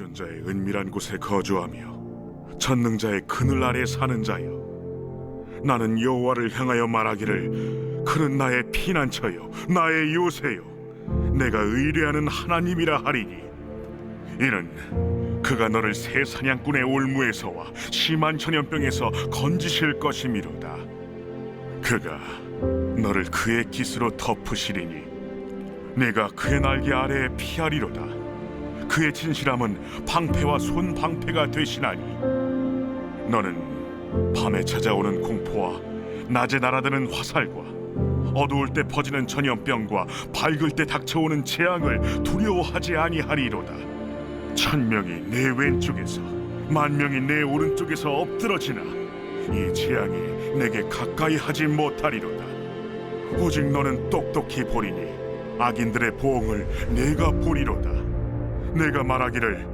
지존자의 은밀한 곳에 거주하며 전능자의 그늘 아래 사는 자여, 나는 여호와를 향하여 말하기를 그는 나의 피난처요 나의 요새요 내가 의뢰하는 하나님이라 하리니, 이는 그가 너를 새 사냥꾼의 올무에서와 심한 전염병에서 건지실 것이미로다. 그가 너를 그의 깃으로 덮으시리니 네가 그의 날개 아래에 피하리로다. 그의 진실함은 방패와 손방패가 되시나니, 너는 밤에 찾아오는 공포와 낮에 날아드는 화살과 어두울 때 퍼지는 전염병과 밝을 때 닥쳐오는 재앙을 두려워하지 아니하리로다. 1000명이 내 왼쪽에서 10,000명이 내 오른쪽에서 엎드러지나 이 재앙이 내게 가까이 하지 못하리로다. 오직 너는 똑똑히 보리니 악인들의 보응을 내가 보리로다. 내가 말하기를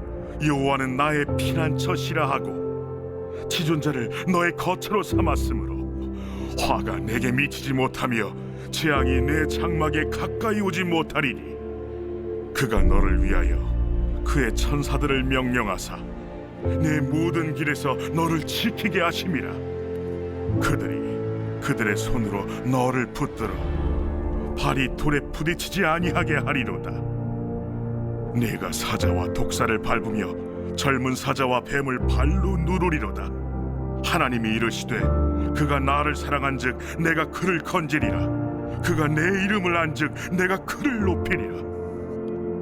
여호와는 나의 피난처시라 하고 지존자를 너의 거처로 삼았으므로 화가 내게 미치지 못하며 재앙이 내 장막에 가까이 오지 못하리니, 그가 너를 위하여 그의 천사들을 명령하사 내 모든 길에서 너를 지키게 하심이라. 그들이 그들의 손으로 너를 붙들어 발이 돌에 부딪히지 아니하게 하리로다. 네가 사자와 독사를 밟으며 젊은 사자와 뱀을 발로 누르리로다. 하나님이 이르시되 그가 나를 사랑한즉 내가 그를 건지리라. 그가 내 이름을 안즉 내가 그를 높이리라.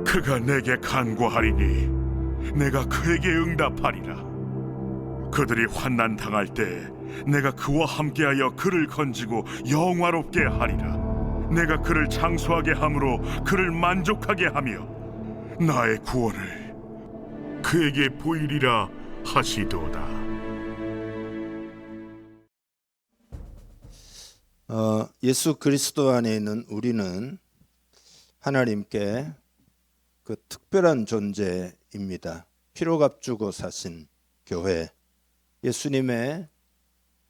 그가 내게 간구하리니 내가 그에게 응답하리라. 그들이 환난 당할 때 내가 그와 함께하여 그를 건지고 영화롭게 하리라. 내가 그를 장수하게 함으로 그를 만족하게 하며 나의 구원을 그에게 보이리라 하시도다. 예수 그리스도 안에 있는 우리는 하나님께 그 특별한 존재입니다. 피로 값주고 사신 교회, 예수님의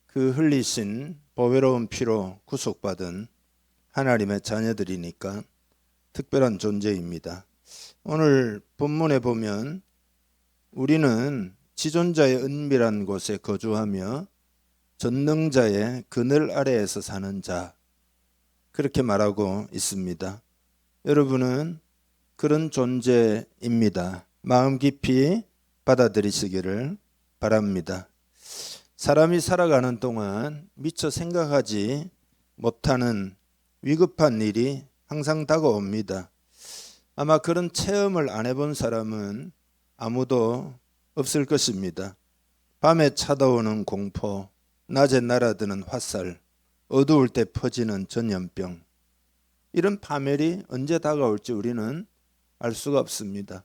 그 흘리신 보배로운 피로 구속받은 하나님의 자녀들이니까 특별한 존재입니다. 오늘 본문에 보면 우리는 지존자의 은밀한 곳에 거주하며 전능자의 그늘 아래에서 사는 자, 그렇게 말하고 있습니다. 여러분은 그런 존재입니다. 마음 깊이 받아들이시기를 바랍니다. 사람이 살아가는 동안 미처 생각하지 못하는 위급한 일이 항상 다가옵니다. 아마 그런 체험을 안 해본 사람은 아무도 없을 것입니다. 밤에 찾아오는 공포, 낮에 날아드는 화살, 어두울 때 퍼지는 전염병, 이런 파멸이 언제 다가올지 우리는 알 수가 없습니다.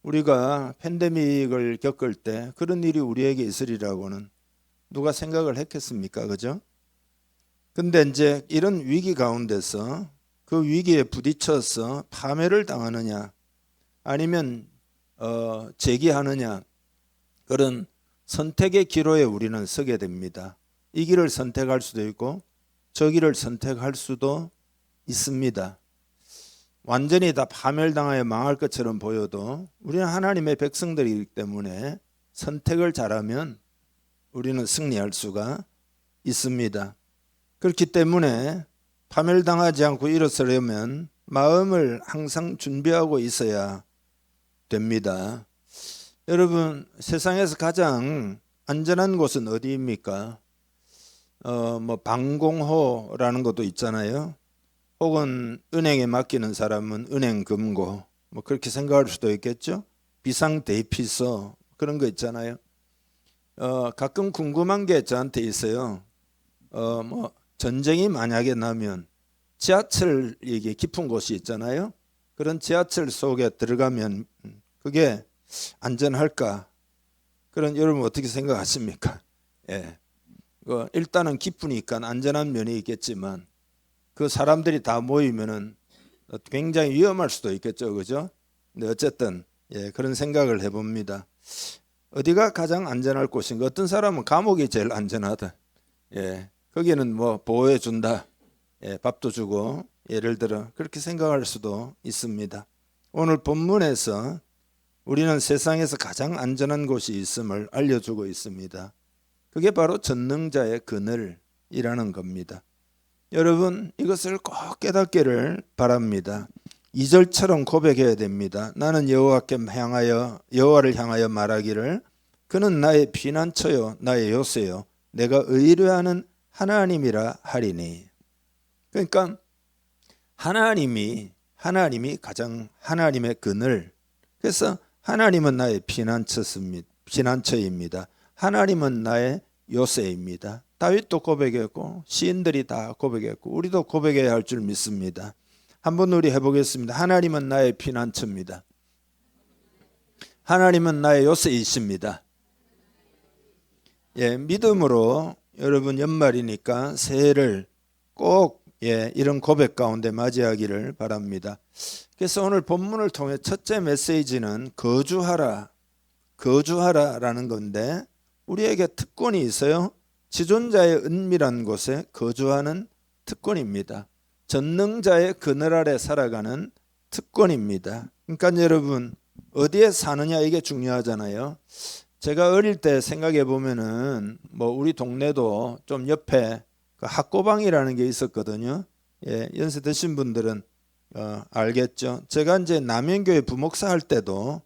우리가 팬데믹을 겪을 때 그런 일이 우리에게 있으리라고는 누가 생각을 했겠습니까? 그죠? 근데 이제 이런 위기 가운데서 그 위기에 부딪혀서 파멸을 당하느냐 아니면 재기하느냐, 그런 선택의 기로에 우리는 서게 됩니다. 이 길을 선택할 수도 있고 저 길을 선택할 수도 있습니다. 완전히 다 파멸당하여 망할 것처럼 보여도 우리는 하나님의 백성들이기 때문에 선택을 잘하면 우리는 승리할 수가 있습니다. 그렇기 때문에 파멸당하지 않고 일어서려면 마음을 항상 준비하고 있어야 됩니다. 여러분, 세상에서 가장 안전한 곳은 어디입니까? 방공호라는 것도 있잖아요. 혹은 은행에 맡기는 사람은 은행금고, 그렇게 생각할 수도 있겠죠. 비상대피소, 그런 거 있잖아요. 가끔 궁금한 게 저한테 있어요. 전쟁이 만약에 나면 지하철, 이게 깊은 곳이 있잖아요. 그런 지하철 속에 들어가면 그게 안전할까? 그런, 여러분 어떻게 생각하십니까? 예. 일단은 깊으니까 안전한 면이 있겠지만 그 사람들이 다 모이면은 굉장히 위험할 수도 있겠죠, 그죠? 근데 어쨌든 그런 생각을 해봅니다. 어디가 가장 안전할 곳인가? 어떤 사람은 감옥이 제일 안전하다. 거기는 보호해 준다. 밥도 주고, 예를 들어 그렇게 생각할 수도 있습니다. 오늘 본문에서 우리는 세상에서 가장 안전한 곳이 있음을 알려주고 있습니다. 그게 바로 전능자의 그늘이라는 겁니다. 여러분, 이것을 꼭 깨닫기를 바랍니다. 2절처럼 고백해야 됩니다. 나는 여호와를 향하여 말하기를 그는 나의 피난처요 나의 요새요 내가 의뢰하는 하나님이라 하리니. 그러니까 하나님이 가장 하나님의 그늘. 그래서 하나님은 나의 피난처입니다. 하나님은 나의 요새입니다. 다윗도 고백했고 시인들이 다 고백했고 우리도 고백해야 할 줄 믿습니다. 한번 우리 해보겠습니다. 하나님은 나의 피난처입니다. 하나님은 나의 요새이십니다. 예, 믿음으로 여러분 연말이니까 새해를 꼭 이런 고백 가운데 맞이하기를 바랍니다. 그래서 오늘 본문을 통해 첫째 메시지는 거주하라라는 건데 우리에게 특권이 있어요. 지존자의 은밀한 곳에 거주하는 특권입니다. 전능자의 그늘 아래 살아가는 특권입니다. 그러니까 여러분 어디에 사느냐 이게 중요하잖아요. 제가 어릴 때 생각해 보면은 우리 동네도 좀 옆에 그 학고방이라는 게 있었거든요. 예, 연세 드신 분들은 알겠죠. 제가 이제 남현교회 부목사 할 때도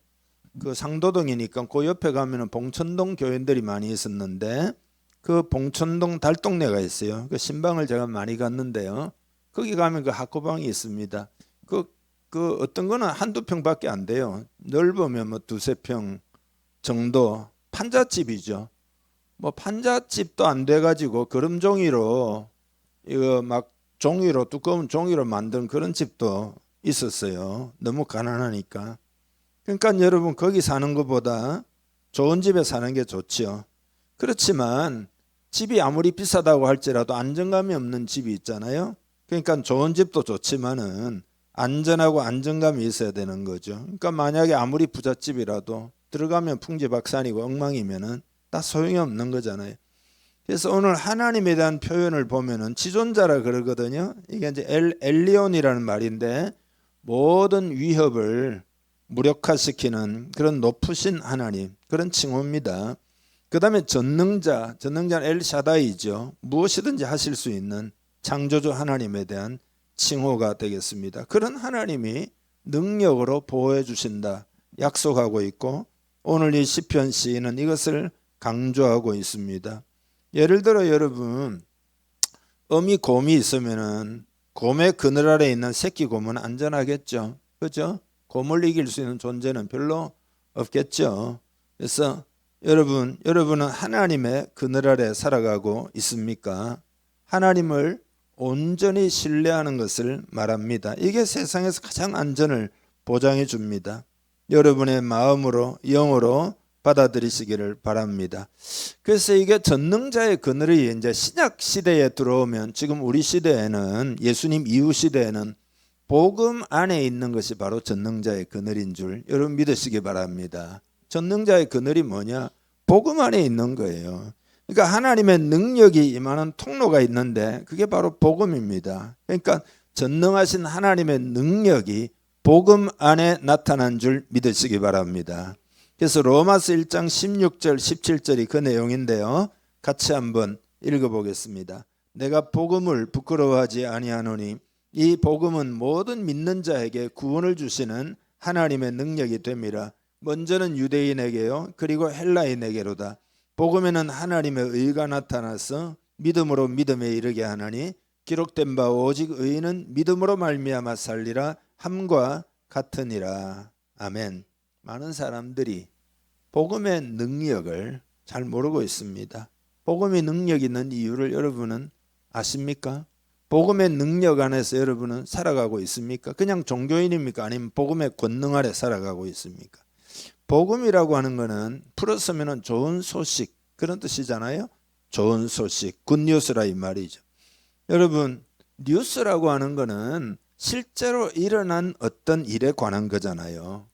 그 상도동이니까 그 옆에 가면은 봉천동 교인들이 많이 있었는데 그 봉천동 달동네가 있어요. 그 신방을 제가 많이 갔는데요. 거기 가면 그 학고방이 있습니다. 그 어떤 거는 한두 평밖에 안 돼요. 넓으면 두세 평 정도. 판잣집이죠. 판잣집도 안 돼가지고 거름종이로 이거 막 두꺼운 종이로 만든 그런 집도 있었어요. 너무 가난하니까. 그러니까 여러분 거기 사는 것보다 좋은 집에 사는 게 좋죠. 그렇지만 집이 아무리 비싸다고 할지라도 안정감이 없는 집이 있잖아요. 그러니까 좋은 집도 좋지만은 안전하고 안정감이 있어야 되는 거죠. 그러니까 만약에 아무리 부잣집이라도 들어가면 풍지박산이고 엉망이면은 다 소용이 없는 거잖아요. 그래서 오늘 하나님에 대한 표현을 보면은 지존자라 그러거든요. 이게 이제 엘리온이라는 말인데 모든 위협을 무력화시키는 그런 높으신 하나님, 그런 칭호입니다. 그 다음에 전능자는 엘샤다이죠. 무엇이든지 하실 수 있는 창조주 하나님에 대한 칭호가 되겠습니다. 그런 하나님이 능력으로 보호해 주신다 약속하고 있고 오늘 이 시편 시인은 이것을 강조하고 있습니다. 예를 들어 여러분 곰이 있으면은 곰의 그늘 아래 있는 새끼 곰은 안전하겠죠. 그죠? 곰을 이길 수 있는 존재는 별로 없겠죠. 그래서 여러분은 하나님의 그늘 아래 살아가고 있습니까? 하나님을 온전히 신뢰하는 것을 말합니다. 이게 세상에서 가장 안전을 보장해 줍니다. 여러분의 마음으로 영으로 받아들이시기를 바랍니다. 그래서 이게 전능자의 그늘이 이제 신약 시대에 들어오면 지금 우리 시대에는 예수님 이후 시대에는 복음 안에 있는 것이 바로 전능자의 그늘인 줄 여러분 믿으시기 바랍니다. 전능자의 그늘이 뭐냐? 복음 안에 있는 거예요. 그러니까 하나님의 능력이 임하는 통로가 있는데 그게 바로 복음입니다. 그러니까 전능하신 하나님의 능력이 복음 안에 나타난 줄 믿으시기 바랍니다. 그래서 로마서 1장 16절 17절이 그 내용인데요. 같이 한번 읽어보겠습니다. 내가 복음을 부끄러워하지 아니하노니 이 복음은 모든 믿는 자에게 구원을 주시는 하나님의 능력이 됨이라. 먼저는 유대인에게요 그리고 헬라인에게로다. 복음에는 하나님의 의가 나타나서 믿음으로 믿음에 이르게 하나니 기록된 바 오직 의인은 믿음으로 말미암아 살리라 함과 같으니라. 아멘. 많은 사람들이 복음의 능력을 잘 모르고 있습니다. 복음의 능력 있는 이유를 여러분은 아십니까? 복음의 능력 안에서 여러분은 살아가고 있습니까? 그냥 종교인입니까? 아니면 복음의 권능 아래 살아가고 있습니까? 복음이라고 하는 것은 풀었으면 좋은 소식 그런 뜻이잖아요. 좋은 소식, 굿뉴스라 이 말이죠. 여러분 뉴스라고 하는 것은 실제로 일어난 어떤 일에 관한 거잖아요.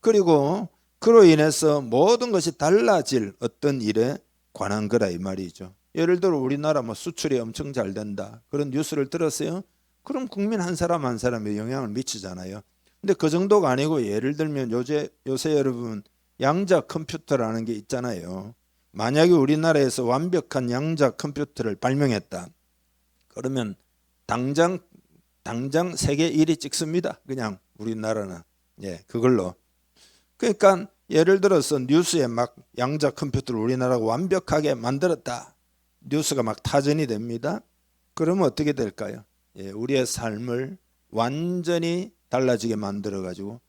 그리고 그로 인해서 모든 것이 달라질 어떤 일에 관한 거라 이 말이죠. 예를 들어 우리나라 수출이 엄청 잘 된다 그런 뉴스를 들었어요. 그럼 국민 한 사람 한 사람에 영향을 미치잖아요. 근데 그 정도가 아니고 예를 들면 요새 여러분 양자 컴퓨터라는 게 있잖아요. 만약에 우리나라에서 완벽한 양자 컴퓨터를 발명했다. 그러면 당장 세계 1위 찍습니다. 그냥 우리나라는. 그걸로. 그러니까 예를 들어서 뉴스에 막 양자 컴퓨터를 우리나라가 완벽하게 만들었다. 뉴스가 막 타전이 됩니다. 그러면 어떻게 될까요? 우리의 삶을 완전히 달라지게 만들어 가지고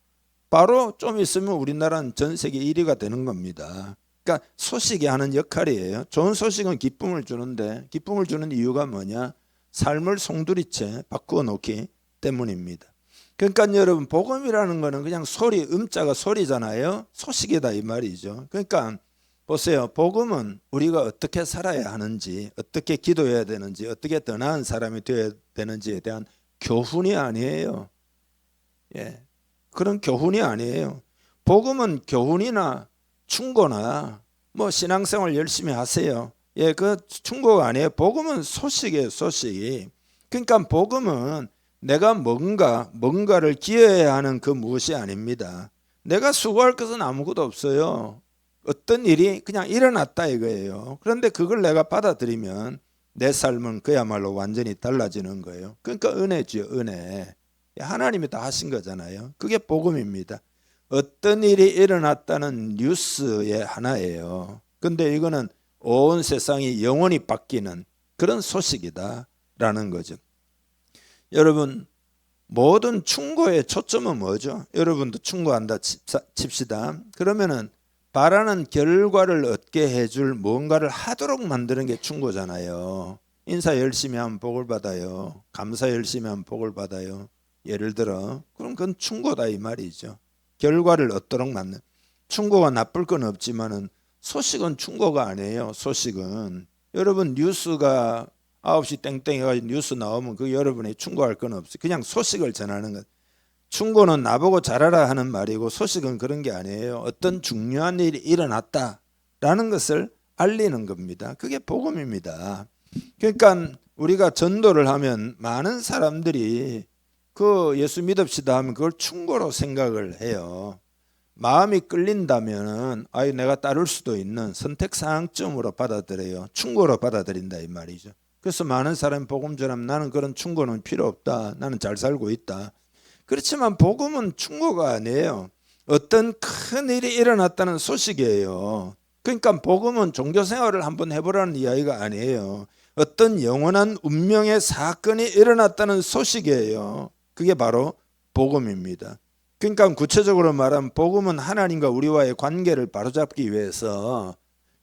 바로 좀 있으면 우리나라는 전 세계 1위가 되는 겁니다. 그러니까 소식이 하는 역할이에요. 좋은 소식은 기쁨을 주는데 기쁨을 주는 이유가 뭐냐? 삶을 송두리째 바꾸어 놓기 때문입니다. 그러니까 여러분 복음이라는 거는 그냥 소리, 음자가 소리잖아요. 소식이다 이 말이죠. 그러니까 보세요. 복음은 우리가 어떻게 살아야 하는지, 어떻게 기도해야 되는지, 어떻게 더 나은 사람이 되어야 되는지에 대한 교훈이 아니에요. 그런 교훈이 아니에요. 복음은 교훈이나 충고나 뭐 신앙생활 열심히 하세요. 그 충고가 아니에요. 복음은 소식이에요. 소식이. 그러니까 복음은 내가 뭔가를 기여해야 하는 그 무엇이 아닙니다. 내가 수고할 것은 아무것도 없어요. 어떤 일이 그냥 일어났다 이거예요. 그런데 그걸 내가 받아들이면 내 삶은 그야말로 완전히 달라지는 거예요. 그러니까 은혜죠. 은혜. 하나님이 다 하신 거잖아요. 그게 복음입니다. 어떤 일이 일어났다는 뉴스의 하나예요. 근데 이거는 온 세상이 영원히 바뀌는 그런 소식이다라는 거죠. 여러분 모든 충고의 초점은 뭐죠? 여러분도 충고한다 칩시다. 그러면은 바라는 결과를 얻게 해줄 뭔가를 하도록 만드는 게 충고잖아요. 인사 열심히 하면 복을 받아요. 감사 열심히 하면 복을 받아요. 예를 들어 그럼 그건 충고다 이 말이죠. 결과를 얻도록 만든. 충고가 나쁠 건 없지만은 소식은 충고가 아니에요. 소식은 여러분 뉴스가 9시 땡땡 해가지고 뉴스 나오면 그 여러분이 충고할 건 없어요. 그냥 소식을 전하는 것. 충고는 나보고 잘하라 하는 말이고 소식은 그런 게 아니에요. 어떤 중요한 일이 일어났다라는 것을 알리는 겁니다. 그게 복음입니다. 그러니까 우리가 전도를 하면 많은 사람들이 그 예수 믿읍시다 하면 그걸 충고로 생각을 해요. 마음이 끌린다면 내가 따를 수도 있는 선택사항점으로 받아들여요. 충고로 받아들인다 이 말이죠. 그래서 많은 사람이 복음 전하면 나는 그런 충고는 필요 없다. 나는 잘 살고 있다. 그렇지만 복음은 충고가 아니에요. 어떤 큰 일이 일어났다는 소식이에요. 그러니까 복음은 종교생활을 한번 해보라는 이야기가 아니에요. 어떤 영원한 운명의 사건이 일어났다는 소식이에요. 그게 바로 복음입니다. 그러니까 구체적으로 말하면 복음은 하나님과 우리와의 관계를 바로잡기 위해서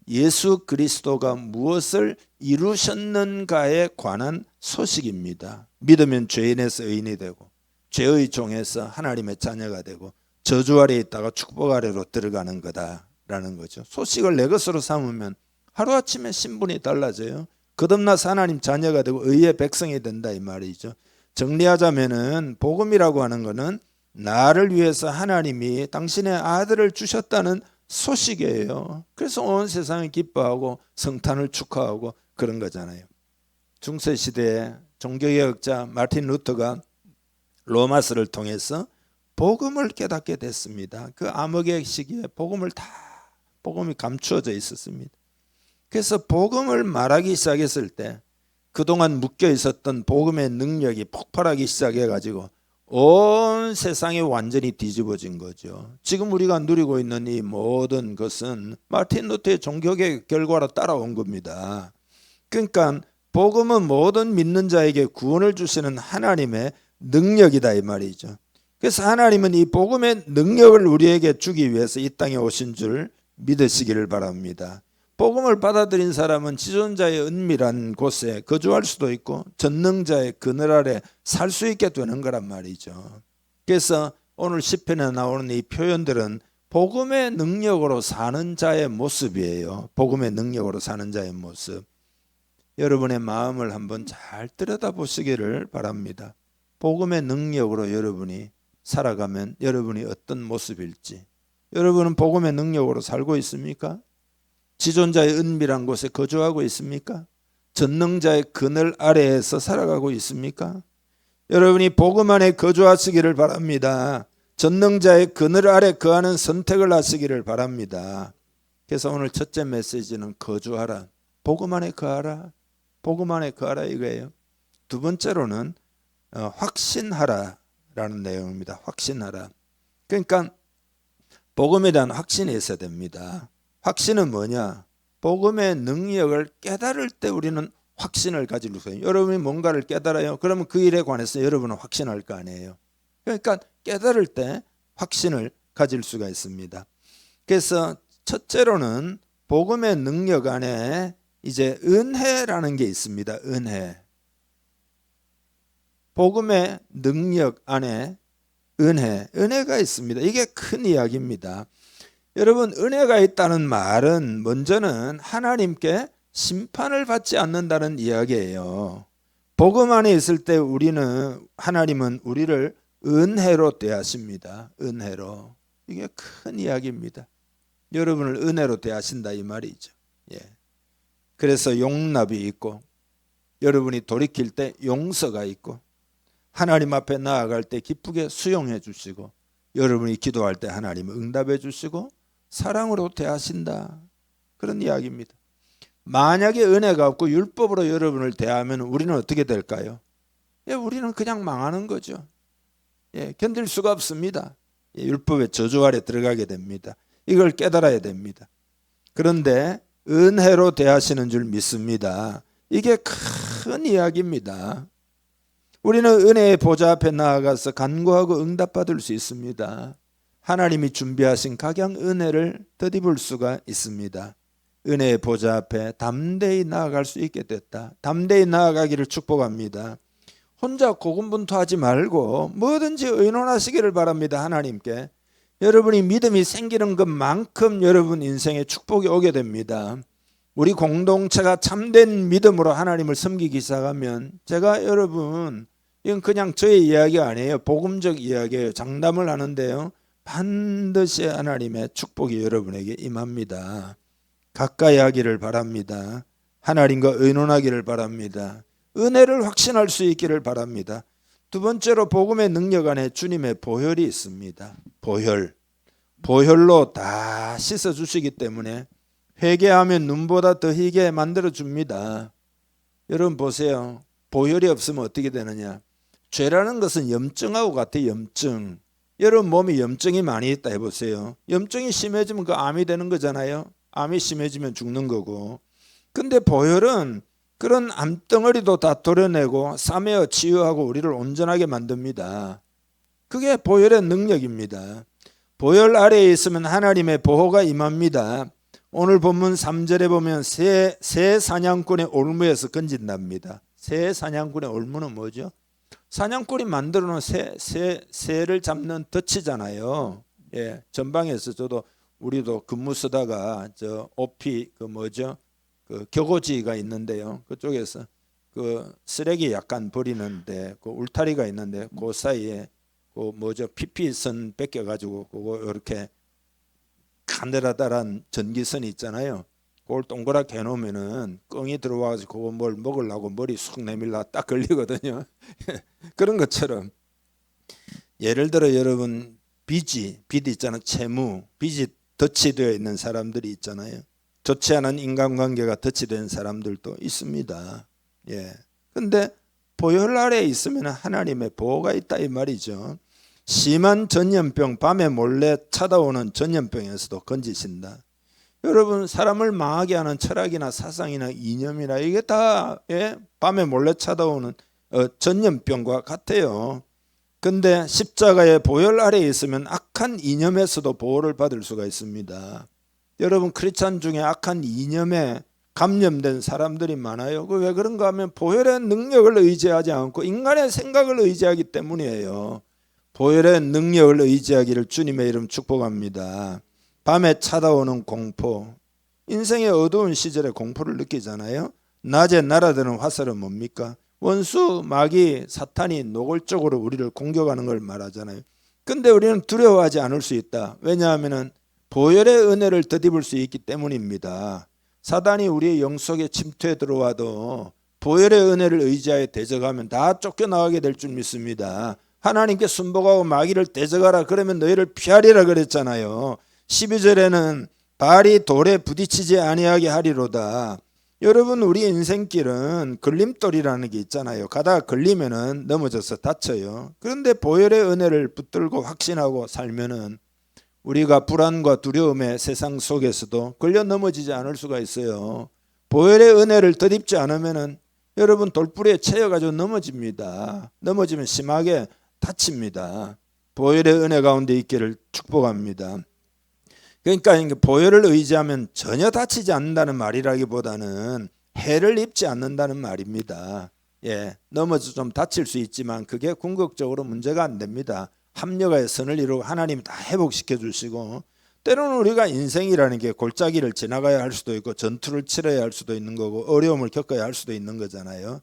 예수 그리스도가 무엇을 이루셨는가에 관한 소식입니다. 믿으면 죄인에서 의인이 되고 죄의 종에서 하나님의 자녀가 되고 저주 아래에 있다가 축복 아래로 들어가는 거다라는 거죠. 소식을 내 것으로 삼으면 하루아침에 신분이 달라져요. 거듭나서 하나님 자녀가 되고 의의 백성이 된다 이 말이죠. 정리하자면은 복음이라고 하는 것은 나를 위해서 하나님이 당신의 아들을 주셨다는 소식이에요. 그래서 온 세상이 기뻐하고 성탄을 축하하고 그런 거잖아요. 중세시대에 종교개혁자 마틴 루터가 로마서를 통해서 복음을 깨닫게 됐습니다. 그 암흑의 시기에 복음이 감추어져 있었습니다. 그래서 복음을 말하기 시작했을 때 그동안 묶여 있었던 복음의 능력이 폭발하기 시작해가지고 온 세상이 완전히 뒤집어진 거죠. 지금 우리가 누리고 있는 이 모든 것은 마틴 루터의 종교개혁 결과로 따라온 겁니다. 그러니까 복음은 모든 믿는 자에게 구원을 주시는 하나님의 능력이다 이 말이죠. 그래서 하나님은 이 복음의 능력을 우리에게 주기 위해서 이 땅에 오신 줄 믿으시기를 바랍니다. 복음을 받아들인 사람은 지존자의 은밀한 곳에 거주할 수도 있고 전능자의 그늘 아래 살 수 있게 되는 거란 말이죠. 그래서 오늘 시편에 나오는 이 표현들은 복음의 능력으로 사는 자의 모습이에요. 복음의 능력으로 사는 자의 모습. 여러분의 마음을 한번 잘 들여다보시기를 바랍니다. 복음의 능력으로 여러분이 살아가면 여러분이 어떤 모습일지. 여러분은 복음의 능력으로 살고 있습니까? 지존자의 은밀한 곳에 거주하고 있습니까? 전능자의 그늘 아래에서 살아가고 있습니까? 여러분이 복음 안에 거주하시기를 바랍니다. 전능자의 그늘 아래 거하는 선택을 하시기를 바랍니다. 그래서 오늘 첫째 메시지는 거주하라. 복음 안에 거하라. 복음 안에 거하라 이거예요. 두 번째로는 확신하라라는 내용입니다. 확신하라. 그러니까 복음에 대한 확신이 있어야 됩니다. 확신은 뭐냐? 복음의 능력을 깨달을 때 우리는 확신을 가질 수 있어요. 여러분이 뭔가를 깨달아요. 그러면 그 일에 관해서 여러분은 확신할 거 아니에요. 그러니까 깨달을 때 확신을 가질 수가 있습니다. 그래서 첫째로는 복음의 능력 안에 이제 은혜라는 게 있습니다. 은혜. 복음의 능력 안에 은혜가 있습니다. 이게 큰 이야기입니다. 여러분, 은혜가 있다는 말은 먼저는 하나님께 심판을 받지 않는다는 이야기예요. 복음 안에 있을 때 하나님은 우리를 은혜로 대하십니다. 은혜로. 이게 큰 이야기입니다. 여러분을 은혜로 대하신다 이 말이죠. 예. 그래서 용납이 있고, 여러분이 돌이킬 때 용서가 있고, 하나님 앞에 나아갈 때 기쁘게 수용해 주시고, 여러분이 기도할 때 하나님은 응답해 주시고 사랑으로 대하신다. 그런 이야기입니다. 만약에 은혜가 없고 율법으로 여러분을 대하면 우리는 어떻게 될까요? 예, 우리는 그냥 망하는 거죠. 예, 견딜 수가 없습니다. 예, 율법의 저주 아래 들어가게 됩니다. 이걸 깨달아야 됩니다. 그런데 은혜로 대하시는 줄 믿습니다. 이게 큰 이야기입니다. 우리는 은혜의 보좌 앞에 나아가서 간구하고 응답받을 수 있습니다. 하나님이 준비하신 각양 은혜를 덧입을 수가 있습니다. 은혜의 보좌 앞에 담대히 나아갈 수 있게 됐다. 담대히 나아가기를 축복합니다. 혼자 고군분투하지 말고 뭐든지 의논하시기를 바랍니다. 하나님께. 여러분이 믿음이 생기는 것만큼 여러분 인생에 축복이 오게 됩니다. 우리 공동체가 참된 믿음으로 하나님을 섬기기 시작하면, 제가 여러분, 이건 그냥 저의 이야기가 아니에요. 복음적 이야기예요. 장담을 하는데요, 반드시 하나님의 축복이 여러분에게 임합니다. 가까이 하기를 바랍니다. 하나님과 의논하기를 바랍니다. 은혜를 확신할 수 있기를 바랍니다. 두 번째로 복음의 능력 안에 주님의 보혈이 있습니다. 보혈로 다 씻어주시기 때문에 회개하면 눈보다 더 희게 만들어줍니다. 여러분 보세요. 보혈이 없으면 어떻게 되느냐? 죄라는 것은 염증하고 같아요. 염증. 여러분 몸에 염증이 많이 있다 해보세요. 염증이 심해지면 그 암이 되는 거잖아요. 암이 심해지면 죽는 거고. 근데 보혈은 그런 암덩어리도 다 도려내고 싸매어 치유하고 우리를 온전하게 만듭니다. 그게 보혈의 능력입니다. 보혈 아래에 있으면 하나님의 보호가 임합니다. 오늘 본문 3절에 보면 새 사냥꾼의 올무에서 건진답니다. 새 사냥꾼의 올무는 뭐죠? 사냥꾼이 만들어 놓은 새를 잡는 덫이잖아요. 예, 전방에서 우리도 근무 쓰다가 저 오피 그 격오지가 있는데요. 그쪽에서 그 쓰레기 약간 버리는데 그 울타리가 있는데 그 사이에 그 PP선 뺏겨 가지고 그거 이렇게 가느다란 전기선이 있잖아요. 그걸 동그랗게 해놓으면은 껑이 들어와가지고 그거 뭘 먹으려고 머리 쑥 내밀라 딱 걸리거든요. 그런 것처럼 예를 들어 여러분 빚이 있잖아요. 채무 빚이 덫이 되어 있는 사람들이 있잖아요. 좋지 않은 인간관계가 덫이 된 사람들도 있습니다. 예. 근데 보혈 아래에 있으면 하나님의 보호가 있다 이 말이죠. 심한 전염병, 밤에 몰래 찾아오는 전염병에서도 건지신다. 여러분 사람을 망하게 하는 철학이나 사상이나 이념이나 이게 다 밤에 몰래 찾아오는 전염병과 같아요. 근데 십자가의 보혈 아래에 있으면 악한 이념에서도 보호를 받을 수가 있습니다. 여러분 크리스찬 중에 악한 이념에 감염된 사람들이 많아요. 왜 그런가 하면 보혈의 능력을 의지하지 않고 인간의 생각을 의지하기 때문이에요. 보혈의 능력을 의지하기를 주님의 이름 축복합니다. 밤에 찾아오는 공포, 인생의 어두운 시절에 공포를 느끼잖아요. 낮에 날아드는 화살은 뭡니까? 원수, 마귀, 사탄이 노골적으로 우리를 공격하는 걸 말하잖아요. 근데 우리는 두려워하지 않을 수 있다. 왜냐하면 보혈의 은혜를 덧입을 수 있기 때문입니다. 사단이 우리의 영 속에 침투해 들어와도 보혈의 은혜를 의지하여 대적하면 다 쫓겨나가게 될 줄 믿습니다. 하나님께 순복하고 마귀를 대적하라 그러면 너희를 피하리라 그랬잖아요. 12절에는 발이 돌에 부딪히지 아니하게 하리로다. 여러분, 우리 인생길은 걸림돌이라는 게 있잖아요. 가다가 걸리면은 넘어져서 다쳐요. 그런데 보혈의 은혜를 붙들고 확신하고 살면은 우리가 불안과 두려움의 세상 속에서도 걸려 넘어지지 않을 수가 있어요. 보혈의 은혜를 덧입지 않으면은 여러분 돌부리에 채여가지고 넘어집니다. 넘어지면 심하게 다칩니다. 보혈의 은혜 가운데 있기를 축복합니다. 그러니까 보혈을 의지하면 전혀 다치지 않는다는 말이라기보다는 해를 입지 않는다는 말입니다. 예, 넘어져 좀 다칠 수 있지만 그게 궁극적으로 문제가 안 됩니다. 합력의 선을 이루고 하나님이 다 회복시켜 주시고, 때로는 우리가 인생이라는 게 골짜기를 지나가야 할 수도 있고 전투를 치러야 할 수도 있는 거고 어려움을 겪어야 할 수도 있는 거잖아요.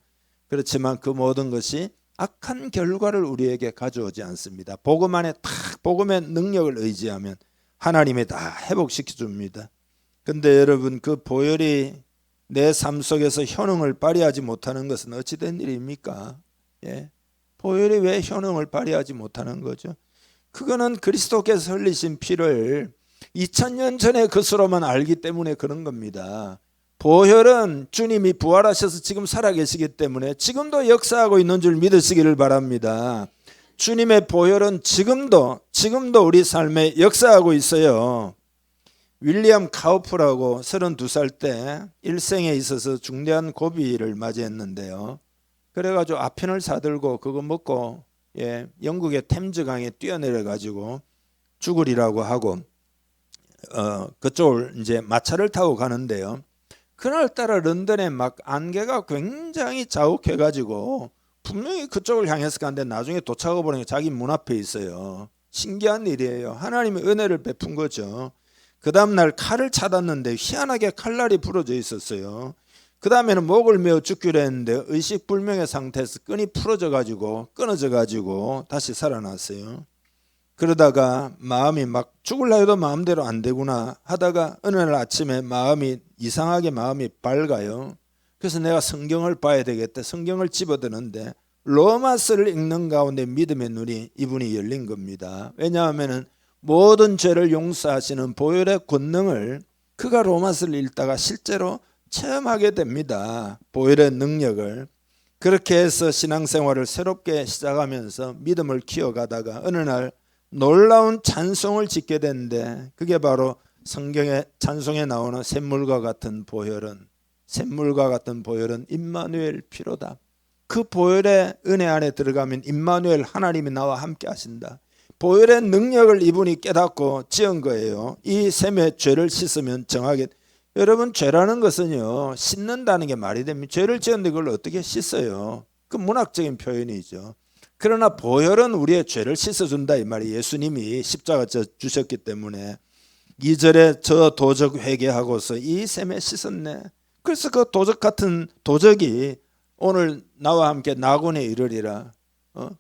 그렇지만 그 모든 것이 악한 결과를 우리에게 가져오지 않습니다. 복음 안에 딱 복음의 능력을 의지하면 하나님이 다 회복시켜 줍니다. 근데 여러분, 그 보혈이 내 삶 속에서 효능을 발휘하지 못하는 것은 어찌 된 일입니까? 예. 보혈이 왜 효능을 발휘하지 못하는 거죠? 그거는 그리스도께서 흘리신 피를 2000년 전의 것으로만 알기 때문에 그런 겁니다. 보혈은 주님이 부활하셔서 지금 살아계시기 때문에 지금도 역사하고 있는 줄 믿으시기를 바랍니다. 주님의 보혈은 지금도 우리 삶에 역사하고 있어요. 윌리엄 카우프라고 32살 때 일생에 있어서 중대한 고비를 맞이했는데요. 그래가지고 아편을 사들고 그거 먹고 영국의 템즈강에 뛰어내려 가지고 죽으리라고 하고 그쪽을 이제 마차를 타고 가는데요. 그날따라 런던에 막 안개가 굉장히 자욱해 가지고 분명히 그쪽을 향해서 가는데 나중에 도착하고 보니까 자기 문 앞에 있어요. 신기한 일이에요. 하나님의 은혜를 베푼 거죠. 그 다음날 칼을 찾았는데 희한하게 칼날이 부러져 있었어요. 그 다음에는 목을 메어 죽기로 했는데 의식불명의 상태에서 끈이 끊어져 가지고 다시 살아났어요. 그러다가 마음이 막 죽을라 해도 마음대로 안 되구나 하다가 어느 날 아침에 이상하게 마음이 밝아요. 그래서 내가 성경을 봐야 되겠다. 성경을 집어드는데 로마서를 읽는 가운데 믿음의 눈이 이분이 열린 겁니다. 왜냐하면 모든 죄를 용서하시는 보혈의 권능을 그가 로마서를 읽다가 실제로 체험하게 됩니다. 보혈의 능력을. 그렇게 해서 신앙생활을 새롭게 시작하면서 믿음을 키워가다가 어느 날 놀라운 찬송을 짓게 되는데 그게 바로 성경의 찬송에 나오는 샘물과 같은 보혈은 임마누엘 피로다. 그 보혈의 은혜 안에 들어가면 임마누엘 하나님이 나와 함께 하신다. 보혈의 능력을 이분이 깨닫고 지은 거예요. 이 샘의 죄를 씻으면 정하게. 여러분, 죄라는 것은요 씻는다는 게 말이 됩니다. 죄를 지었는데 그걸 어떻게 씻어요? 그 문학적인 표현이죠. 그러나 보혈은 우리의 죄를 씻어준다 이 말이 예수님이 십자가 주셨기 때문에 2절에 저 도적 회개하고서 이 샘에 씻었네. 그래서 그 도적 같은 도적이 오늘 나와 함께 낙원에 이르리라.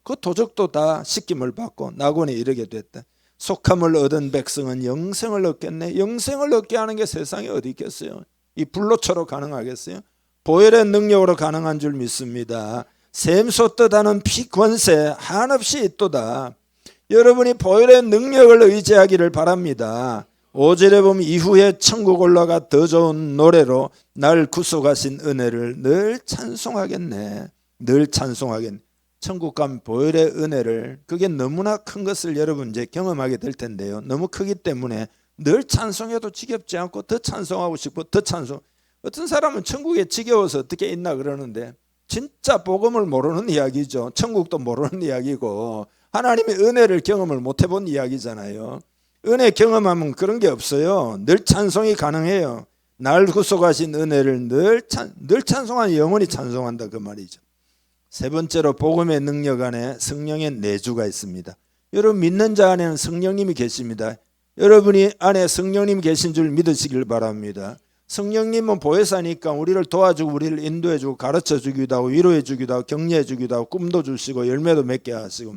그 도적도 다 씻김을 받고 낙원에 이르게 됐다. 속함을 얻은 백성은 영생을 얻겠네. 영생을 얻게 하는 게 세상에 어디 있겠어요? 이 불로초로 가능하겠어요? 보혈의 능력으로 가능한 줄 믿습니다. 샘 솟듯하는 피 권세 한없이 있도다. 여러분이 보혈의 능력을 의지하기를 바랍니다. 5절에 보면 이후에 천국 올라가 더 좋은 노래로 날 구속하신 은혜를 늘 찬송하겠네. 늘 찬송하겠네. 천국 가면 보혈의 은혜를, 그게 너무나 큰 것을 여러분 이제 경험하게 될 텐데요. 너무 크기 때문에 늘 찬송해도 지겹지 않고 더 찬송하고 싶고 더 찬송. 어떤 사람은 천국에 지겨워서 어떻게 있나 그러는데 진짜 복음을 모르는 이야기죠. 천국도 모르는 이야기고 하나님의 은혜를 경험을 못 해본 이야기잖아요. 은혜 경험하면 그런 게 없어요. 늘 찬송이 가능해요. 날 구속하신 은혜를 늘 찬송하는, 영원히 찬송한다 그 말이죠. 세 번째로 복음의 능력 안에 성령의 내주가 있습니다. 여러분, 믿는 자 안에는 성령님이 계십니다. 여러분이 안에 성령님이 계신 줄 믿으시길 바랍니다. 성령님은 보혜사니까 우리를 도와주고 우리를 인도해주고 가르쳐주기도 하고 위로해주기도 하고 격려해주기도 하고 꿈도 주시고 열매도 맺게 하시고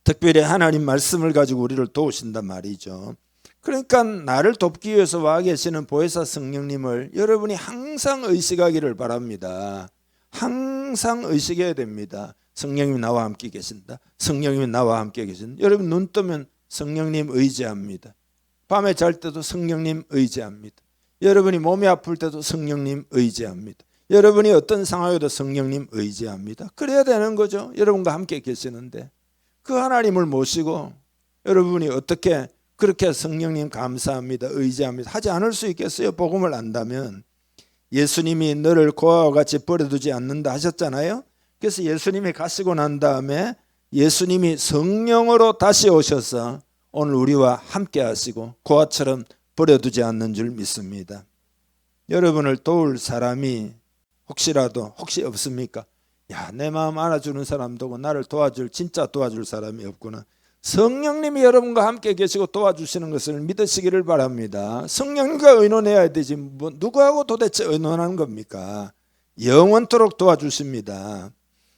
특별히 하나님 말씀을 가지고 우리를 도우신단 말이죠. 그러니까 나를 돕기 위해서 와 계시는 보혜사 성령님을 여러분이 항상 의식하기를 바랍니다. 항상 의식해야 됩니다. 성령님이 나와 함께 계신다. 성령님이 나와 함께 계신다. 여러분 눈 뜨면 성령님 의지합니다. 밤에 잘 때도 성령님 의지합니다. 여러분이 몸이 아플 때도 성령님 의지합니다. 여러분이 어떤 상황에도 성령님 의지합니다. 그래야 되는 거죠. 여러분과 함께 계시는데 그 하나님을 모시고 여러분이 어떻게 그렇게 성령님 감사합니다, 의지합니다 하지 않을 수 있겠어요? 복음을 안다면. 예수님이 너를 고아와 같이 버려두지 않는다 하셨잖아요. 그래서 예수님이 가시고 난 다음에 예수님이 성령으로 다시 오셔서 오늘 우리와 함께 하시고 고아처럼 버려두지 않는 줄 믿습니다. 여러분을 도울 사람이 혹시 없습니까? 야, 내 마음 알아주는 사람도 없고 나를 도와줄 진짜 도와줄 사람이 없구나. 성령님이 여러분과 함께 계시고 도와주시는 것을 믿으시기를 바랍니다. 성령님과 의논해야 되지 누구하고 도대체 의논하는 겁니까? 영원토록 도와주십니다.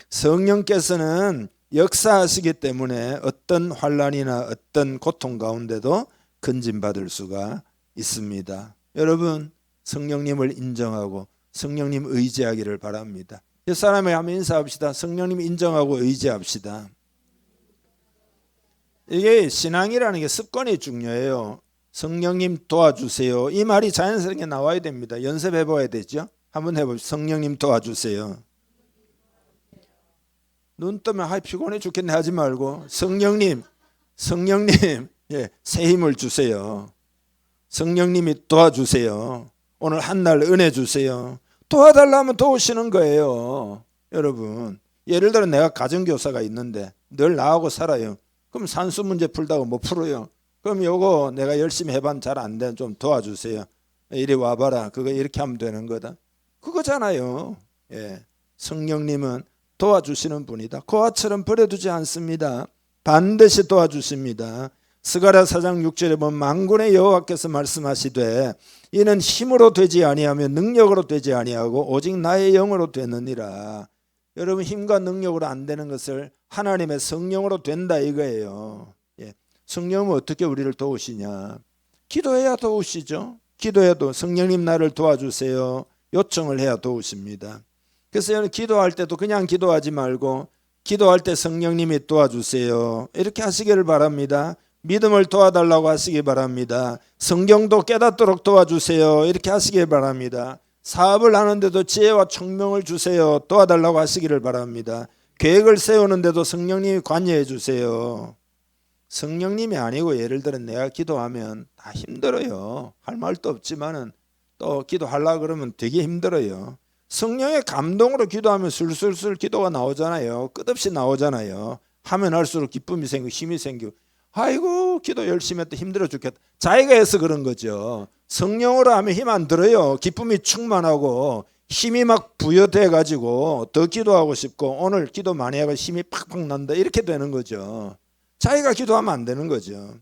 성령께서는 역사하시기 때문에 어떤 환난이나 어떤 고통 가운데도 건진받을 수가 있습니다. 여러분 성령님을 인정하고 성령님 의지하기를 바랍니다. 이 사람에 한번 인사합시다. 성령님 인정하고 의지합시다. 이게 신앙이라는 게 습관이 중요해요. 성령님 도와주세요. 이 말이 자연스럽게 나와야 됩니다. 연습해 봐야 되죠. 한번 해봅시다. 성령님 도와주세요. 눈 뜨면 피곤해 죽겠네 하지 말고 성령님 새 힘을 주세요. 성령님이 도와주세요. 오늘 한날 은혜 주세요. 도와달라면 도우시는 거예요. 여러분 예를 들어 내가 가정교사가 있는데 늘 나하고 살아요. 그럼 산수 문제 풀다가 못 풀어요. 그럼 요거 내가 열심히 해봤는데 잘 안 돼. 좀 도와주세요. 이리 와봐라. 그거 이렇게 하면 되는 거다. 그거잖아요. 예. 성령님은 도와주시는 분이다. 고아처럼 버려두지 않습니다. 반드시 도와주십니다. 스가랴 4장 6절에 보면 만군의 여호와께서 말씀하시되 이는 힘으로 되지 아니하며 능력으로 되지 아니하고 오직 나의 영으로 되느니라. 여러분 힘과 능력으로 안 되는 것을 하나님의 성령으로 된다 이거예요. 예. 성령은 어떻게 우리를 도우시냐? 기도해야 도우시죠. 기도해도 성령님 나를 도와주세요. 요청을 해야 도우십니다. 그래서 여러분 기도할 때도 그냥 기도하지 말고 기도할 때 성령님이 도와주세요. 이렇게 하시기를 바랍니다. 믿음을 도와달라고 하시기 바랍니다. 성경도 깨닫도록 도와주세요. 이렇게 하시기 바랍니다. 사업을 하는데도 지혜와 총명을 주세요. 도와달라고 하시기를 바랍니다. 계획을 세우는데도 성령님이 관여해 주세요. 성령님이 아니고 예를 들어 내가 기도하면 다 힘들어요. 할 말도 없지만은 또 기도하려고 그러면 되게 힘들어요. 성령의 감동으로 기도하면 술술술 기도가 나오잖아요. 끝없이 나오잖아요. 하면 할수록 기쁨이 생기고 힘이 생기고 아이고 기도 열심히 했다 힘들어 죽겠다. 자기가 해서 그런 거죠. 성령으로 하면 힘 안 들어요. 기쁨이 충만하고 힘이 막 부여돼 가지고 더 기도하고 싶고 오늘 기도 많이 하고 힘이 팍팍 난다 이렇게 되는 거죠. 자기가 기도하면 안 되는 거죠.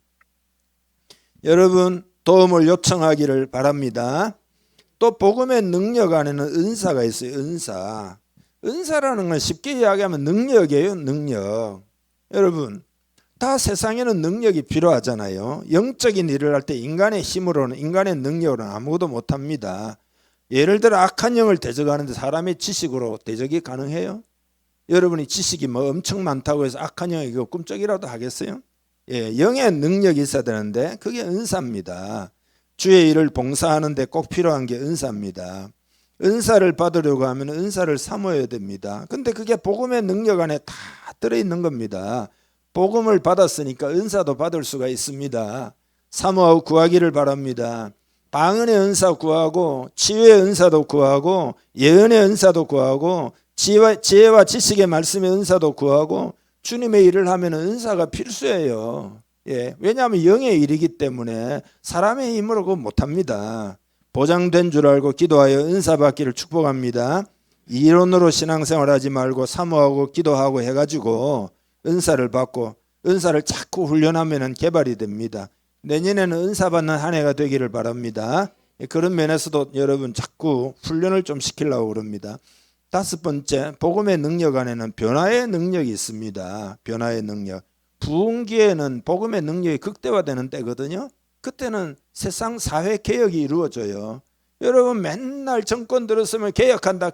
여러분 도움을 요청하기를 바랍니다. 또 복음의 능력 안에는 은사가 있어요. 은사라는 건 쉽게 이야기하면 능력이에요. 능력. 여러분 다 세상에는 능력이 필요하잖아요. 영적인 일을 할 때 인간의 힘으로는 인간의 능력으로는 아무것도 못합니다. 예를 들어 악한 영을 대적하는데 사람의 지식으로 대적이 가능해요? 여러분이 지식이 뭐 엄청 많다고 해서 악한 영이 꿈쩍이라도 하겠어요? 예, 영의 능력이 있어야 되는데 그게 은사입니다. 주의 일을 봉사하는데 꼭 필요한 게 은사입니다. 은사를 받으려고 하면 은사를 사모해야 됩니다. 근데 그게 복음의 능력 안에 다 들어있는 겁니다. 복음을 받았으니까 은사도 받을 수가 있습니다. 사모하고 구하기를 바랍니다. 방언의 은사 구하고 치유의 은사도 구하고 예언의 은사도 구하고 지혜와 지식의 말씀의 은사도 구하고 주님의 일을 하면 은사가 필수예요. 예, 왜냐하면 영의 일이기 때문에 사람의 힘으로 그거 못합니다. 보장된 줄 알고 기도하여 은사 받기를 축복합니다. 이론으로 신앙생활하지 말고 사모하고 기도하고 해가지고 은사를 받고 은사를 자꾸 훈련하면 개발이 됩니다. 내년에는 은사 받는 한 해가 되기를 바랍니다. 그런 면에서도 여러분 자꾸 훈련을 좀 시키려고 그럽니다. 5번째, 복음의 능력 안에는 변화의 능력이 있습니다. 변화의 능력. 부흥기에는 복음의 능력이 극대화되는 때거든요. 그때는 세상 사회 개혁이 이루어져요. 여러분 맨날 정권 들었으면 개혁한다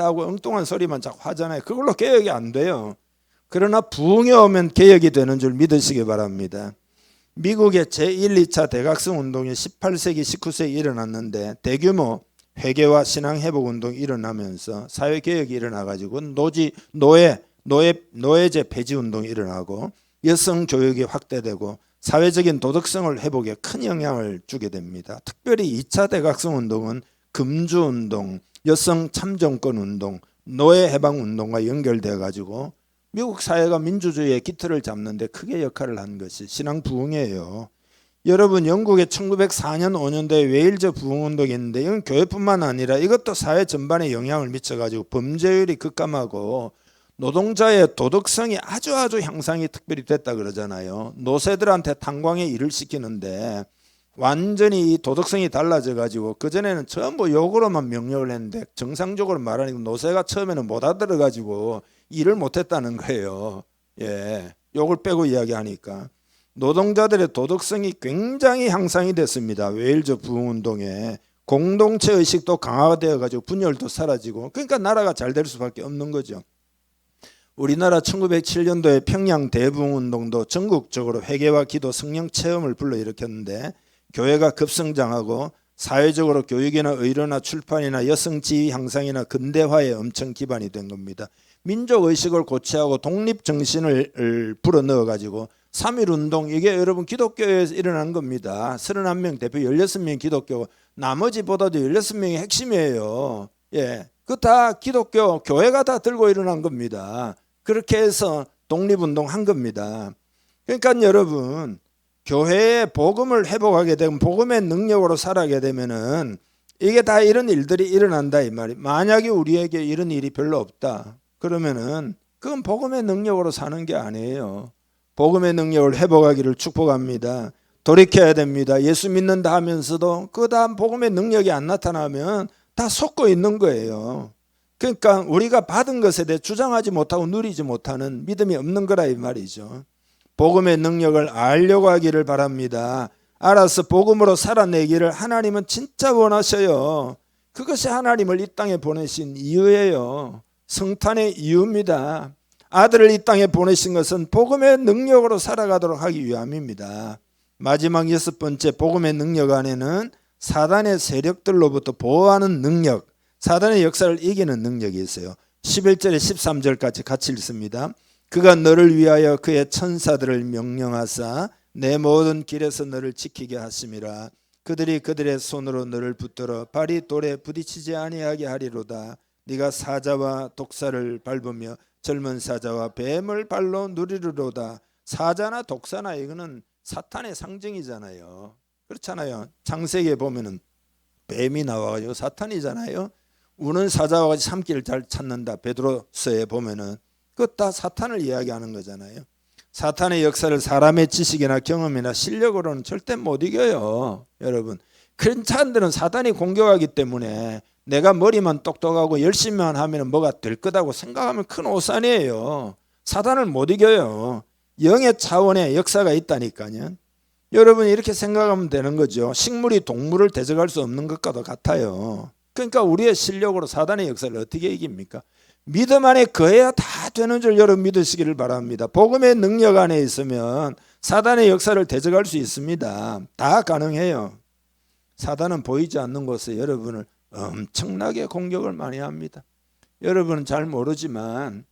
하고 엉뚱한 소리만 자꾸 하잖아요. 그걸로 개혁이 안 돼요. 그러나 부흥이 오면 개혁이 되는 줄 믿으시기 바랍니다. 미국의 제1, 2차 대각성 운동이 18세기, 19세기 일어났는데 대규모 회개와 신앙 회복 운동이 일어나면서 사회 개혁이 일어나가지고 노예제 폐지 운동이 일어나고 여성 교육이 확대되고 사회적인 도덕성을 회복에 큰 영향을 주게 됩니다. 특별히 2차 대각성 운동은 금주 운동, 여성 참정권 운동, 노예 해방 운동과 연결되어 가지고 미국 사회가 민주주의의 기틀을 잡는데 크게 역할을 한 것이 신앙 부흥이에요. 여러분, 영국의 1904년 5년도에 웨일즈 부흥운동이 있는데 이건 교회뿐만 아니라 이것도 사회 전반에 영향을 미쳐가지고 범죄율이 급감하고 노동자의 도덕성이 아주 향상이 특별히 됐다 그러잖아요. 노새들한테 탄광에 일을 시키는데 완전히 이 도덕성이 달라져가지고 그전에는 전부 욕으로만 명령을 했는데 정상적으로 말하니까 노새가 처음에는 못 알아들어가지고 일을 못했다는 거예요. 예, 욕을 빼고 이야기하니까. 노동자들의 도덕성이 굉장히 향상이 됐습니다. 웨일즈 부흥운동에 공동체 의식도 강화되어 가지고 분열도 사라지고, 그러니까 나라가 잘 될 수밖에 없는 거죠. 우리나라 1907년도에 평양 대부흥운동도 전국적으로 회개와 기도, 성령 체험을 불러일으켰는데 교회가 급성장하고 사회적으로 교육이나 의료나 출판이나 여성 지위 향상이나 근대화에 엄청 기반이 된 겁니다. 민족 의식을 고취하고 독립 정신을 불어넣어 가지고 3.1운동, 이게 여러분 기독교에서 일어난 겁니다. 31명 대표 16명 기독교, 나머지보다도 16명이 핵심이에요. 예, 그 다 기독교 교회가 다 들고 일어난 겁니다. 그렇게 해서 독립운동 한 겁니다. 그러니까 여러분, 교회의 복음을 회복하게 되면, 복음의 능력으로 살아가게 되면은 이게 다 이런 일들이 일어난다 이 말이. 만약에 우리에게 이런 일이 별로 없다 그러면은 그건 복음의 능력으로 사는 게 아니에요. 복음의 능력을 회복하기를 축복합니다. 돌이켜야 됩니다. 예수 믿는다 하면서도 그 다음 복음의 능력이 안 나타나면 다 속고 있는 거예요. 그러니까 우리가 받은 것에 대해 주장하지 못하고 누리지 못하는 믿음이 없는 거라 이 말이죠. 복음의 능력을 알려고 하기를 바랍니다. 알아서 복음으로 살아내기를 하나님은 진짜 원하셔요. 그것이 하나님을 이 땅에 보내신 이유예요. 성탄의 이유입니다. 아들을 이 땅에 보내신 것은 복음의 능력으로 살아가도록 하기 위함입니다. 마지막 6번째, 복음의 능력 안에는 사단의 세력들로부터 보호하는 능력, 사단의 역사를 이기는 능력이 있어요. 11절에 13절까지 같이 읽습니다. 그가 너를 위하여 그의 천사들을 명령하사 내 모든 길에서 너를 지키게 하심이라. 그들이 그들의 손으로 너를 붙들어 발이 돌에 부딪히지 아니하게 하리로다. 네가 사자와 독사를 밟으며 젊은 사자와 뱀을 발로 누리르로다. 사자나 독사나 이거는 사탄의 상징이잖아요. 그렇잖아요. 창세기에 보면은 뱀이 나와가지고 사탄이잖아요. 우는 사자와 같이 참기를 잘 찾는다. 베드로서에 보면은 그것 다 사탄을 이야기하는 거잖아요. 사탄의 역사를 사람의 지식이나 경험이나 실력으로는 절대 못 이겨요. 여러분, 크리스찬들은 사탄이 공격하기 때문에 내가 머리만 똑똑하고 열심히만 하면 뭐가 될 거다고 생각하면 큰 오산이에요. 사단을 못 이겨요. 영의 차원의 역사가 있다니까요. 여러분, 이렇게 생각하면 되는 거죠. 식물이 동물을 대적할 수 없는 것과도 같아요. 그러니까 우리의 실력으로 사단의 역사를 어떻게 이깁니까? 믿음 안에 거해야 다 되는 줄 여러분 믿으시기를 바랍니다. 복음의 능력 안에 있으면 사단의 역사를 대적할 수 있습니다. 다 가능해요. 사단은 보이지 않는 곳에 여러분을 엄청나게 공격을 많이 합니다. 여러분은 잘 모르지만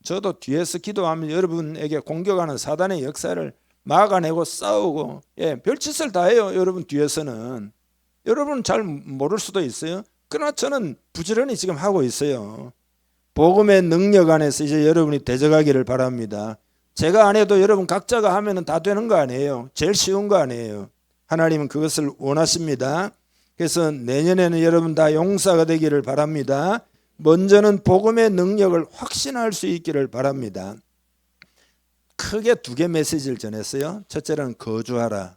저도 뒤에서 기도하면 여러분에게 공격하는 사단의 역사를 막아내고 싸우고 별짓을 다 해요. 여러분 뒤에서는. 여러분은 잘 모를 수도 있어요. 그러나 저는 부지런히 지금 하고 있어요. 복음의 능력 안에서 이제 여러분이 대적하기를 바랍니다. 제가 안 해도 여러분 각자가 하면 다 되는 거 아니에요. 제일 쉬운 거 아니에요. 하나님은 그것을 원하십니다. 그래서 내년에는 여러분 다 용사가 되기를 바랍니다. 먼저는 복음의 능력을 확신할 수 있기를 바랍니다. 크게 두 개 메시지를 전했어요. 첫째로는 거주하라.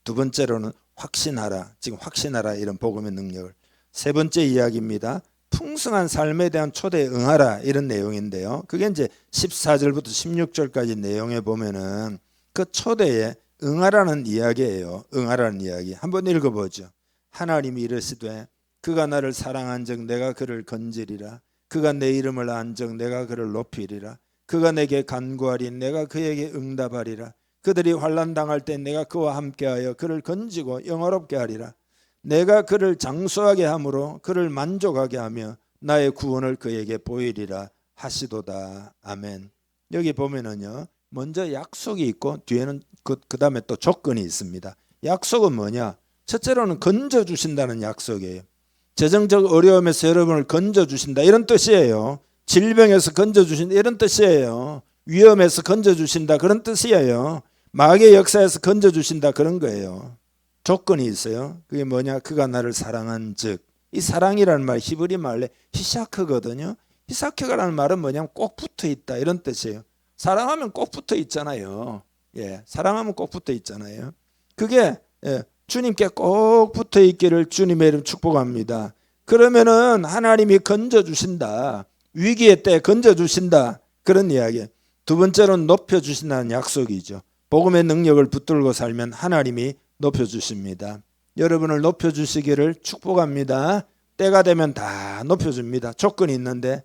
두 번째로는 확신하라. 지금 확신하라, 이런 복음의 능력을. 세 번째 이야기입니다. 풍성한 삶에 대한 초대에 응하라, 이런 내용인데요. 그게 이제 14절부터 16절까지 내용에 보면은 그 초대에 응하라는 이야기예요. 응하라는 이야기. 한번 읽어보죠. 하나님이 이르시되 그가 나를 사랑한즉 내가 그를 건지리라. 그가 내 이름을 안즉 내가 그를 높이리라. 그가 내게 간구하리 내가 그에게 응답하리라. 그들이 환난 당할 때 내가 그와 함께하여 그를 건지고 영화롭게 하리라. 내가 그를 장수하게 함으로 그를 만족하게 하며 나의 구원을 그에게 보이리라 하시도다. 아멘. 여기 보면은요, 먼저 약속이 있고 뒤에는 그 다음에 또 조건이 있습니다. 약속은 뭐냐? 첫째로는 건져 주신다는 약속이에요. 재정적 어려움에서 여러분을 건져 주신다 이런 뜻이에요. 질병에서 건져 주신다 이런 뜻이에요. 위험에서 건져 주신다 그런 뜻이에요. 마귀의 역사에서 건져 주신다 그런 거예요. 조건이 있어요. 그게 뭐냐? 그가 나를 사랑한 즉. 이 사랑이라는 말 히브리 말로 히샤크거든요. 히사크라는 말은 뭐냐면 꼭 붙어 있다 이런 뜻이에요. 사랑하면 꼭 붙어 있잖아요. 예, 사랑하면 꼭 붙어 있잖아요. 그게 주님께 꼭 붙어 있기를 주님의 이름 축복합니다. 그러면은 하나님이 건져 주신다. 위기의 때 건져 주신다. 그런 이야기. 두 번째로는 높여 주신다는 약속이죠. 복음의 능력을 붙들고 살면 하나님이 높여 주십니다. 여러분을 높여 주시기를 축복합니다. 때가 되면 다 높여 줍니다. 조건이 있는데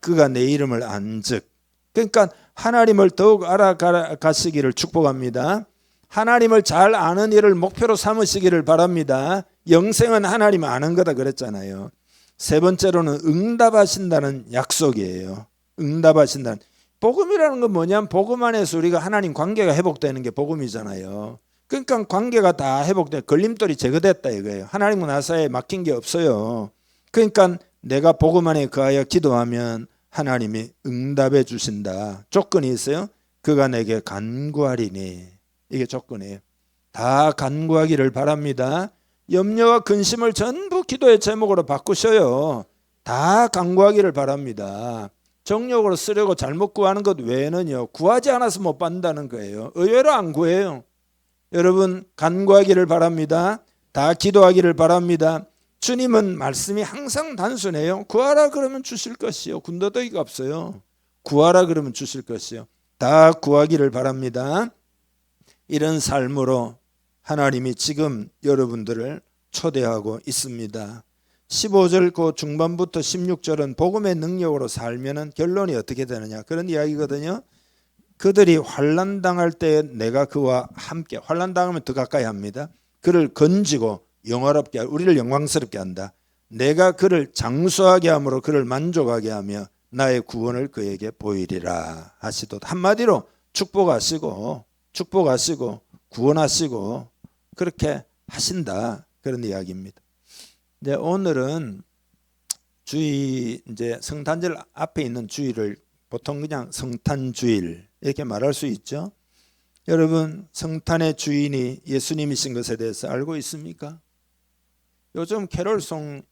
그가 내 이름을 안즉. 그러니까 하나님을 더욱 알아가시기를 축복합니다. 하나님을 잘 아는 일을 목표로 삼으시기를 바랍니다. 영생은 하나님 아는 거다 그랬잖아요. 세 번째로는 응답하신다는 약속이에요. 응답하신다는. 복음이라는 건 뭐냐면 복음 안에서 우리가 하나님 관계가 회복되는 게 복음이잖아요. 그러니까 관계가 다 회복돼 걸림돌이 제거됐다 이거예요. 하나님과 나 사이에 막힌 게 없어요. 그러니까 내가 복음 안에 거하여 기도하면 하나님이 응답해 주신다. 조건이 있어요. 그가 내게 간구하리니. 이게 조건이에요. 다 간구하기를 바랍니다. 염려와 근심을 전부 기도의 제목으로 바꾸셔요. 다 간구하기를 바랍니다. 정욕으로 쓰려고 잘못 구하는 것 외에는요, 구하지 않아서 못 받는다는 거예요. 의외로 안 구해요. 여러분 간구하기를 바랍니다. 다 기도하기를 바랍니다. 주님은 말씀이 항상 단순해요. 구하라 그러면 주실 것이요. 군더더기가 없어요. 구하라 그러면 주실 것이요. 다 구하기를 바랍니다. 이런 삶으로 하나님이 지금 여러분들을 초대하고 있습니다. 15절 그 중반부터 16절은 복음의 능력으로 살면은 결론이 어떻게 되느냐 그런 이야기거든요. 그들이 환난 당할 때 내가 그와 함께, 환난 당하면 더 가까이 합니다. 그를 건지고 영화롭게 우리를 영광스럽게 한다. 내가 그를 장수하게 함으로 그를 만족하게 하며 나의 구원을 그에게 보이리라 하시도다. 한마디로 축복하시고 구원하시고 그렇게 하신다 그런 이야기입니다. 이제 오늘은 주일 이제 성탄절 앞에 있는 주일을 보통 그냥 성탄주일 이렇게 말할 수 있죠. 여러분 성탄의 주인이 예수님이신 것에 대해서 알고 있습니까? 요즘 캐롤송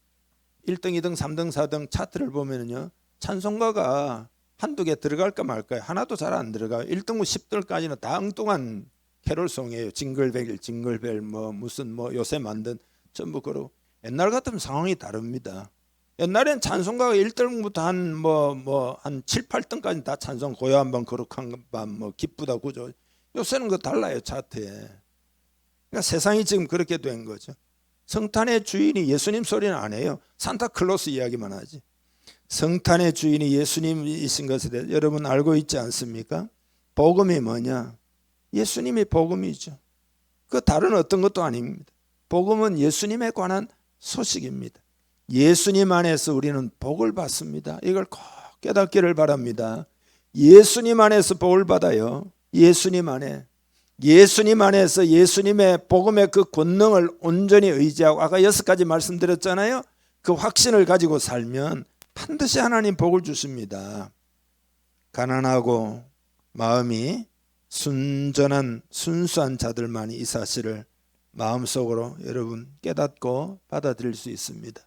1등, 2등, 3등, 4등 차트를 보면요 찬송가가 한두 개 들어갈까 말까요? 하나도 잘 안 들어가요. 1등부터 10등까지는 다 엉뚱한 캐롤송이에요. 징글벨 뭐 무슨 뭐 요새 만든 전부 그러고 옛날 같으면 상황이 다릅니다. 옛날엔 찬송가가 1등부터 한 7, 8등까지 다 찬송 고요한 밤 거룩한 밤 뭐 기쁘다 구조. 요새는 그 달라요 차트에. 그러니까 세상이 지금 그렇게 된 거죠. 성탄의 주인이 예수님 소리는 안 해요. 산타클로스 이야기만 하지. 성탄의 주인이 예수님이신 것에 대해 여러분 알고 있지 않습니까? 복음이 뭐냐? 예수님이 복음이죠. 그 다른 어떤 것도 아닙니다. 복음은 예수님에 관한 소식입니다. 예수님 안에서 우리는 복을 받습니다. 이걸 꼭 깨닫기를 바랍니다. 예수님 안에서 복을 받아요. 예수님 안에서 예수님의 복음의 그 권능을 온전히 의지하고 아까 6가지 말씀드렸잖아요. 그 확신을 가지고 살면 반드시 하나님 복을 주십니다. 가난하고 마음이 순전한 순수한 자들만이 이 사실을 마음속으로 여러분 깨닫고 받아들일 수 있습니다.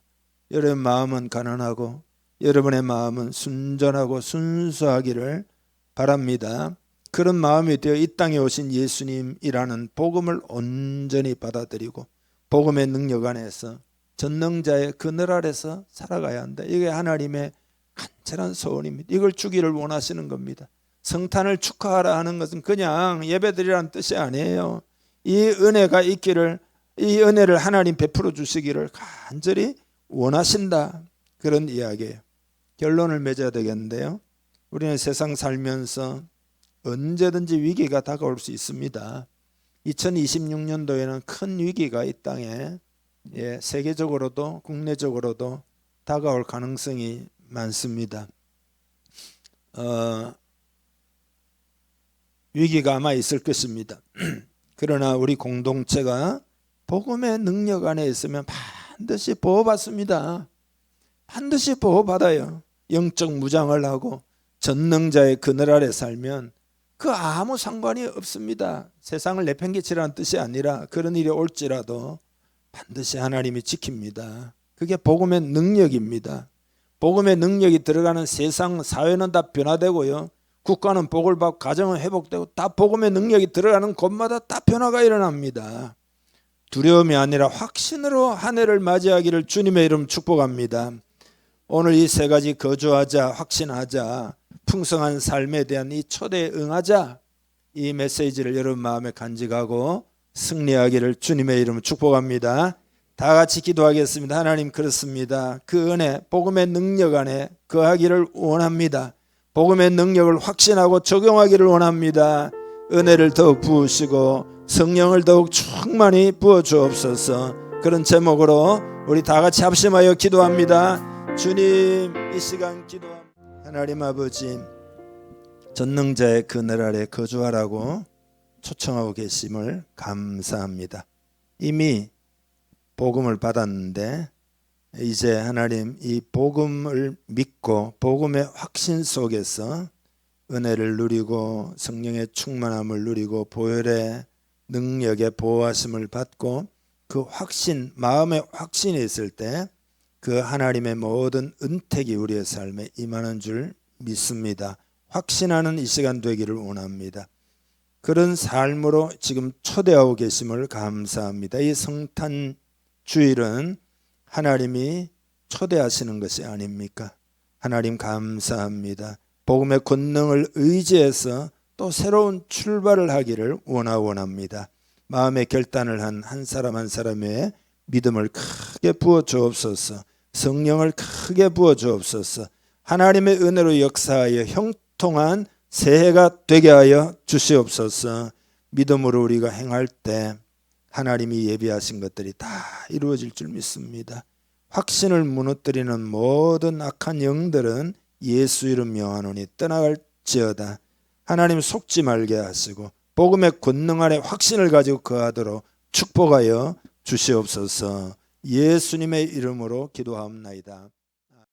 여러분 마음은 가난하고 여러분의 마음은 순전하고 순수하기를 바랍니다. 그런 마음이 되어 이 땅에 오신 예수님이라는 복음을 온전히 받아들이고 복음의 능력 안에서 전능자의 그늘 아래서 살아가야 한다. 이게 하나님의 간절한 소원입니다. 이걸 주기를 원하시는 겁니다. 성탄을 축하하라 하는 것은 그냥 예배드리라는 뜻이 아니에요. 이 은혜가 있기를, 이 은혜를 하나님 베풀어 주시기를 간절히 원하신다. 그런 이야기예요. 결론을 맺어야 되겠는데요. 우리는 세상 살면서 언제든지 위기가 다가올 수 있습니다. 2026년도에는 큰 위기가 이 땅에 세계적으로도 국내적으로도 다가올 가능성이 많습니다. 위기가 아마 있을 것입니다. 그러나 우리 공동체가 복음의 능력 안에 있으면 반드시 보호받습니다. 반드시 보호받아요. 영적 무장을 하고 전능자의 그늘 아래 살면 그 아무 상관이 없습니다. 세상을 내팽개치라는 뜻이 아니라 그런 일이 올지라도 반드시 하나님이 지킵니다. 그게 복음의 능력입니다. 복음의 능력이 들어가는 세상 사회는 다 변화되고요. 국가는 복을 받고 가정은 회복되고 다 복음의 능력이 들어가는 곳마다 다 변화가 일어납니다. 두려움이 아니라 확신으로 한 해를 맞이하기를 주님의 이름 축복합니다. 오늘 이 세 가지 거주하자, 확신하자, 풍성한 삶에 대한 이 초대에 응하자, 이 메시지를 여러분 마음에 간직하고 승리하기를 주님의 이름으로 축복합니다. 다 같이 기도하겠습니다. 하나님, 그렇습니다. 그 은혜, 복음의 능력 안에 거하기를 원합니다. 복음의 능력을 확신하고 적용하기를 원합니다. 은혜를 더욱 부으시고 성령을 더욱 충만히 부어주옵소서. 그런 제목으로 우리 다 같이 합심하여 기도합니다. 주님, 이 시간 기도합니다. 하나님 아버지, 전능자의 그늘 아래 거주하라고 초청하고 계심을 감사합니다. 이미 복음을 받았는데 이제 하나님 이 복음을 믿고 복음의 확신 속에서 은혜를 누리고 성령의 충만함을 누리고 보혈의 능력의 보호하심을 받고 그 확신, 마음의 확신이 있을 때 그 하나님의 모든 은택이 우리의 삶에 임하는 줄 믿습니다. 확신하는 이 시간 되기를 원합니다. 그런 삶으로 지금 초대하고 계심을 감사합니다. 이 성탄 주일은 하나님이 초대하시는 것이 아닙니까? 하나님 감사합니다. 복음의 권능을 의지해서 또 새로운 출발을 하기를 원합니다. 마음의 결단을 한 한 사람 한 사람의 믿음을 크게 부어 주옵소서. 성령을 크게 부어 주옵소서. 하나님의 은혜로 역사하여 형통한 새해가 되게 하여 주시옵소서. 믿음으로 우리가 행할 때 하나님이 예비하신 것들이 다 이루어질 줄 믿습니다. 확신을 무너뜨리는 모든 악한 영들은 예수 이름 명하노니 떠나갈지어다. 하나님 속지 말게 하시고 복음의 권능 안에 확신을 가지고 거하도록 축복하여 주시옵소서. 예수님의 이름으로 기도하옵나이다.